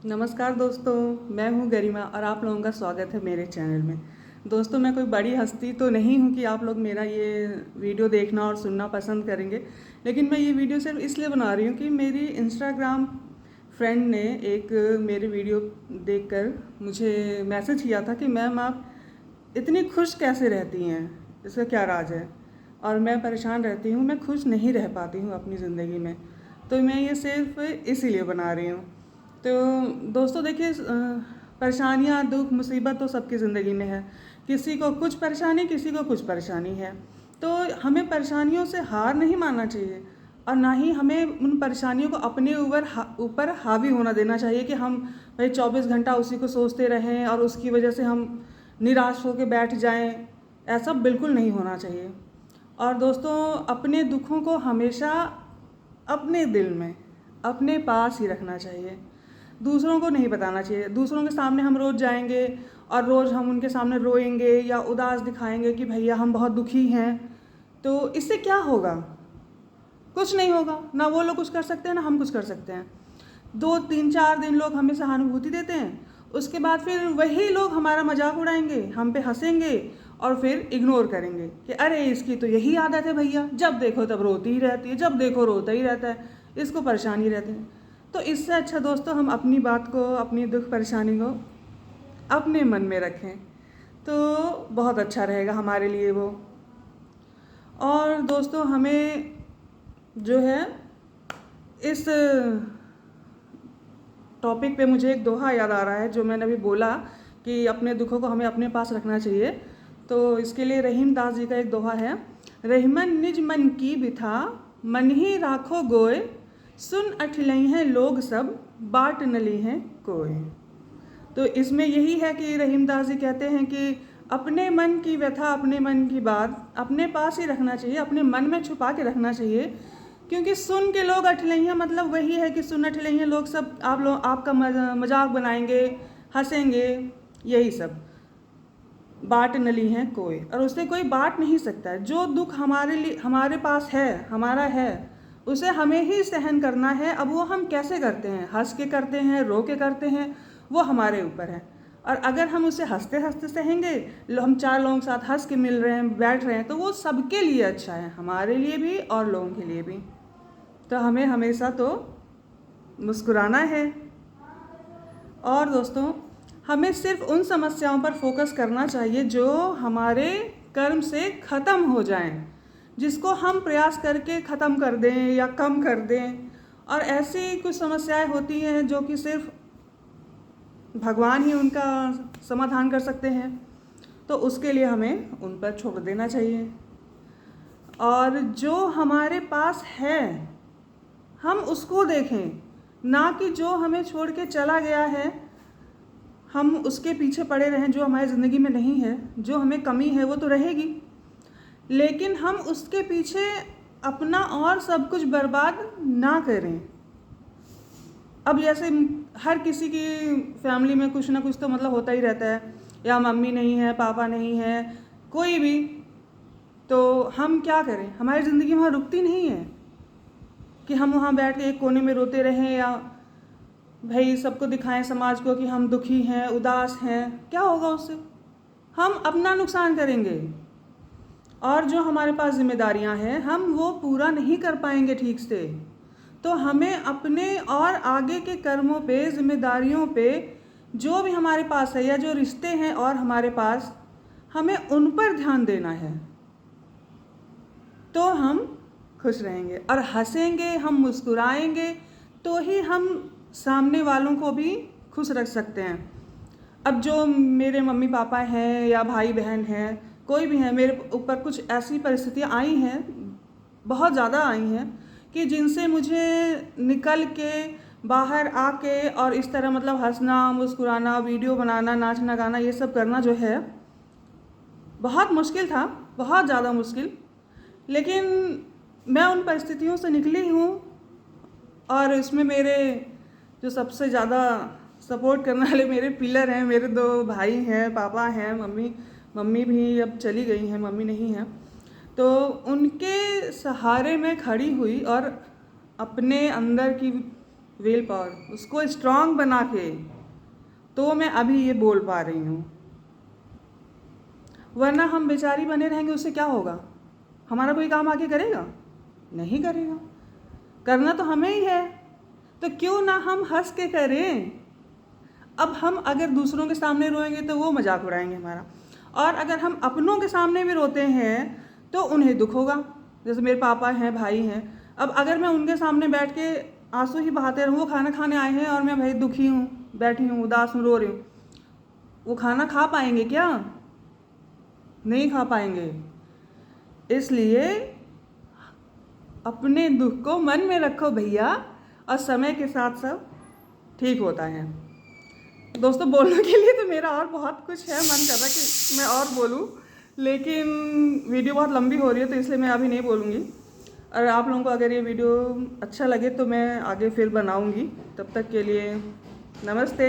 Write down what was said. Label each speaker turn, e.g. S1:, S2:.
S1: नमस्कार दोस्तों, मैं हूं गरिमा और आप लोगों का स्वागत है मेरे चैनल में। दोस्तों, मैं कोई बड़ी हस्ती तो नहीं हूं कि आप लोग मेरा ये वीडियो देखना और सुनना पसंद करेंगे, लेकिन मैं ये वीडियो सिर्फ इसलिए बना रही हूं कि मेरी इंस्टाग्राम फ्रेंड ने एक मेरी वीडियो देखकर मुझे मैसेज किया था कि मैम आप इतनी खुश कैसे रहती हैं, इसका क्या राज है। और मैं परेशान रहती हूँ, मैं खुश नहीं रह पाती हूँ अपनी ज़िंदगी में, तो मैं ये सिर्फ इसीलिए बना रही हूँ। तो दोस्तों देखिए, परेशानियाँ, दुख, मुसीबत तो सबकी ज़िंदगी में है। किसी को कुछ परेशानी, किसी को कुछ परेशानी है। तो हमें परेशानियों से हार नहीं मानना चाहिए और ना ही हमें उन परेशानियों को अपने ऊपर हावी होना देना चाहिए कि हम भाई 24 घंटा उसी को सोचते रहें और उसकी वजह से हम निराश होकर बैठ जाएं। ऐसा बिल्कुल नहीं होना चाहिए। और दोस्तों, अपने दुखों को हमेशा अपने दिल में, अपने पास ही रखना चाहिए। दूसरों को नहीं बताना चाहिए। दूसरों के सामने हम रोज़ जाएंगे और रोज़ हम उनके सामने रोएंगे या उदास दिखाएंगे कि भैया हम बहुत दुखी हैं, तो इससे क्या होगा? कुछ नहीं होगा। ना वो लोग कुछ कर सकते हैं, ना हम कुछ कर सकते हैं। 2 3 4 दिन लोग हमें सहानुभूति देते हैं, उसके बाद फिर वही लोग हमारा मजाक उड़ाएंगे, हम पे हंसेंगे और फिर इग्नोर करेंगे कि अरे इसकी तो यही आदत है भैया, जब देखो तब रोती ही रहती है, जब देखो रोता ही रहता है, इसको परेशानी रहती है। तो इससे अच्छा दोस्तों, हम अपनी बात को, अपनी दुख परेशानी को अपने मन में रखें तो बहुत अच्छा रहेगा हमारे लिए वो। और दोस्तों, हमें जो है इस टॉपिक पे मुझे एक दोहा याद आ रहा है जो मैंने अभी बोला कि अपने दुखों को हमें अपने पास रखना चाहिए। तो इसके लिए रहीम दास जी का एक दोहा है, रहीमन निज मन की बिथा, मन ही राखो गोय, सुन अठलई हैं लोग सब, बाट नली हैं कोय। तो इसमें यही है कि रहीम दास जी कहते हैं कि अपने मन की व्यथा, अपने मन की बात अपने पास ही रखना चाहिए, अपने मन में छुपा के रखना चाहिए, क्योंकि सुन के लोग अठलैया, मतलब वही है कि सुन अठलैया लोग सब आपका मजाक बनाएंगे, हंसेंगे, यही सब। बाट नली हैं कोई, और उससे कोई बांट नहीं सकता है। जो दुख हमारे लिए, हमारे पास है, हमारा है, उसे हमें ही सहन करना है। अब वो हम कैसे करते हैं, हंस के करते हैं, रो के करते हैं, वो हमारे ऊपर है। और अगर हम उसे हंसते हंसते सहेंगे, हम 4 लोगों के साथ हंस के मिल रहे हैं, बैठ रहे हैं, तो वो सबके लिए अच्छा है, हमारे लिए भी और लोगों के लिए भी। तो हमें हमेशा तो मुस्कुराना है। और दोस्तों, हमें सिर्फ उन समस्याओं पर फोकस करना चाहिए जो हमारे कर्म से ख़त्म हो जाएं, जिसको हम प्रयास करके ख़त्म कर दें या कम कर दें। और ऐसी कुछ समस्याएं होती हैं जो कि सिर्फ भगवान ही उनका समाधान कर सकते हैं, तो उसके लिए हमें उन पर छोड़ देना चाहिए। और जो हमारे पास है हम उसको देखें, ना कि जो हमें छोड़ के चला गया है हम उसके पीछे पड़े रहें। जो हमारी ज़िंदगी में नहीं है, जो हमें कमी है, वो तो रहेगी, लेकिन हम उसके पीछे अपना और सब कुछ बर्बाद ना करें। अब जैसे हर किसी की फैमिली में कुछ ना कुछ तो मतलब होता ही रहता है, या मम्मी नहीं है, पापा नहीं है, कोई भी, तो हम क्या करें? हमारी ज़िंदगी वहाँ रुकती नहीं है कि हम वहाँ बैठ के एक कोने में रोते रहें या भाई सबको दिखाएं, समाज को, कि हम दुखी हैं, उदास हैं। क्या होगा उससे? हम अपना नुकसान करेंगे और जो हमारे पास जिम्मेदारियां हैं हम वो पूरा नहीं कर पाएंगे ठीक से। तो हमें अपने और आगे के कर्मों पे, जिम्मेदारियों पे, जो भी हमारे पास है या जो रिश्ते हैं और हमारे पास, हमें उन पर ध्यान देना है, तो हम खुश रहेंगे और हंसेंगे, हम मुस्कुराएंगे, तो ही हम सामने वालों को भी खुश रख सकते हैं। अब जो मेरे मम्मी पापा हैं या भाई बहन हैं, कोई भी है, मेरे ऊपर कुछ ऐसी परिस्थितियाँ आई हैं, बहुत ज़्यादा आई हैं, कि जिनसे मुझे निकल के बाहर आके और इस तरह मतलब हंसना, मुस्कुराना, वीडियो बनाना, नाचना गाना, ये सब करना जो है बहुत मुश्किल था, बहुत ज़्यादा मुश्किल। लेकिन मैं उन परिस्थितियों से निकली हूँ और इसमें मेरे जो सबसे ज़्यादा सपोर्ट करने वाले मेरे पिलर हैं, मेरे 2 भाई हैं, पापा हैं, मम्मी भी अब चली गई हैं, मम्मी नहीं हैं, तो उनके सहारे मैं खड़ी हुई और अपने अंदर की विल पावर, उसको स्ट्रांग बना के तो मैं अभी ये बोल पा रही हूँ। वरना हम बेचारी बने रहेंगे, उससे क्या होगा? हमारा कोई काम आगे करेगा? नहीं करेगा। करना तो हमें ही है, तो क्यों ना हम हंस के करें। अब हम अगर दूसरों के सामने रोएंगे तो वो मजाक उड़ाएंगे हमारा, और अगर हम अपनों के सामने भी रोते हैं तो उन्हें दुख होगा। जैसे मेरे पापा हैं, भाई हैं, अब अगर मैं उनके सामने बैठ के आंसू ही बहाते रहूँ, वो खाना खाने आए हैं और मैं भाई दुखी हूँ, बैठी हूँ, उदास हूँ, रो रही हूँ, वो खाना खा पाएंगे क्या? नहीं खा पाएंगे। इसलिए अपने दुख को मन में रखो भैया, और समय के साथ सब ठीक होता है। दोस्तों, बोलने के लिए तो मेरा और बहुत कुछ है, मन कर रहा कि मैं और बोलूं, लेकिन वीडियो बहुत लंबी हो रही है तो इसलिए मैं अभी नहीं बोलूँगी। और आप लोगों को अगर ये वीडियो अच्छा लगे तो मैं आगे फिर बनाऊँगी। तब तक के लिए नमस्ते।